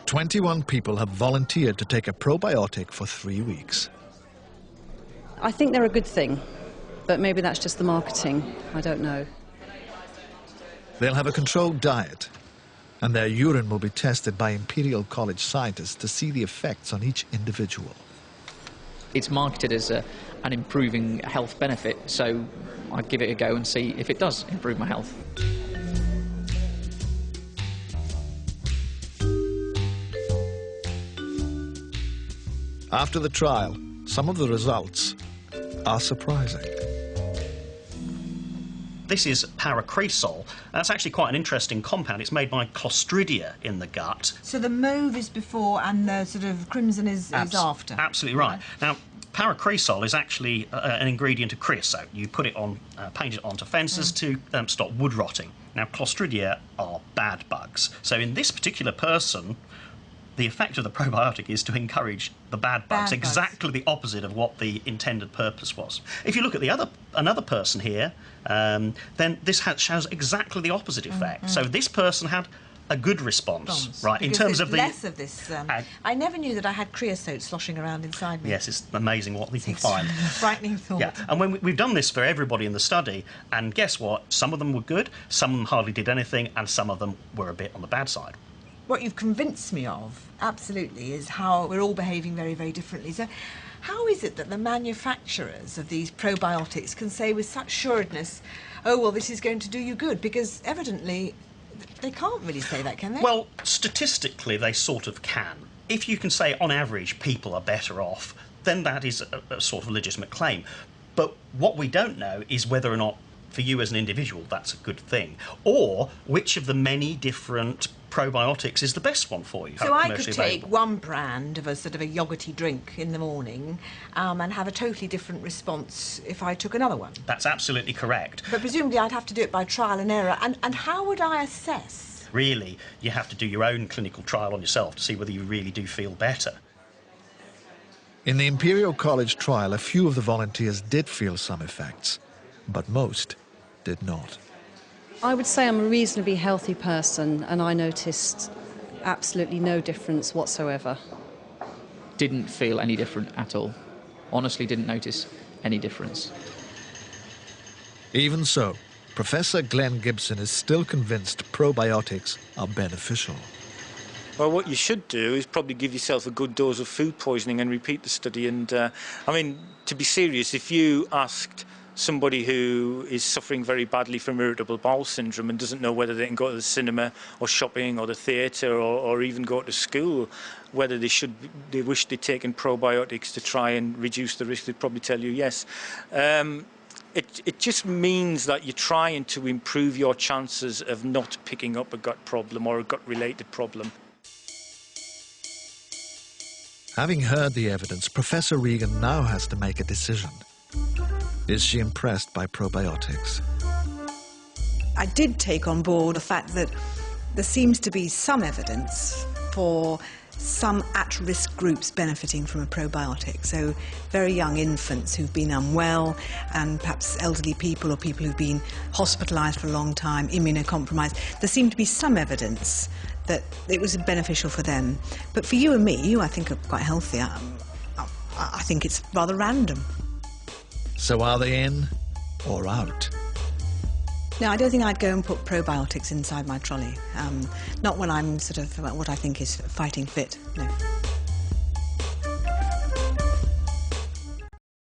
21 people have volunteered to take a probiotic for 3 weeks. I think they're a good thing, but maybe that's just the marketing. I don't know. They'll have a controlled diet, and their urine will be tested by Imperial College scientists to see the effects on each individual. It's marketed as an improving health benefit, so I'd give it a go and see if it does improve my health. After the trial, some of the results are surprising. This is Para-Cresol. That's actually quite an interesting compound. It's made by Clostridia in the gut. So the mauve is before and the sort of crimson is after? Absolutely right. Now, Para-Cresol is actually an ingredient of creosote. You put it on, paint it onto fences to stop wood rotting. Now, Clostridia are bad bugs. So in this particular person, the effect of the probiotic is to encourage the bad bugs, exactly the opposite of what the intended purpose was. If you look at another person here, then this shows exactly the opposite effect. So this person had a good response, right? In terms of the less of this. I never knew that I had creosote sloshing around inside me. Yes, it's amazing what we can find. Frightening thought. Yeah, and when we've done this for everybody in the study, and guess what? Some of them were good, some of them hardly did anything, and some of them were a bit on the bad side. What you've convinced me of, absolutely, is how we're all behaving very, very differently. So how is it that the manufacturers of these probiotics can say with such sureness, oh, well, this is going to do you good? Because evidently they can't really say that, can they? Well, statistically, they sort of can. If you can say, on average, people are better off, then that is a sort of legitimate claim. But what we don't know is whether or not, for you as an individual, that's a good thing, or which of the many different probiotics is the best one for you. So I could take one brand of a sort of a yoghurty drink in the morning and have a totally different response if I took another one. That's absolutely correct. But presumably I'd have to do it by trial and error. And how would I assess? Really, you have to do your own clinical trial on yourself to see whether you really do feel better. In the Imperial College trial, a few of the volunteers did feel some effects, but most did not. I would say I'm a reasonably healthy person, and I noticed absolutely no difference whatsoever. Didn't feel any different at all. Honestly, didn't notice any difference. Even so, Professor Glenn Gibson is still convinced probiotics are beneficial. Well, what you should do is probably give yourself a good dose of food poisoning and repeat the study. And, I mean, to be serious, if you asked somebody who is suffering very badly from irritable bowel syndrome and doesn't know whether they can go to the cinema or shopping or the theatre or even go to school, whether they wish they'd taken probiotics to try and reduce the risk, they'd probably tell you yes. It just means that you're trying to improve your chances of not picking up a gut problem or a gut-related problem. Having heard the evidence, Professor Regan now has to make a decision. Is she impressed by probiotics? I did take on board the fact that there seems to be some evidence for some at-risk groups benefiting from a probiotic. So very young infants who've been unwell, and perhaps elderly people or people who've been hospitalised for a long time, immunocompromised. There seemed to be some evidence that it was beneficial for them. But for you and me, you I think are quite healthy. I think it's rather random. So are they in or out? No, I don't think I'd go and put probiotics inside my trolley. Not when I'm sort of what I think is fighting fit, no.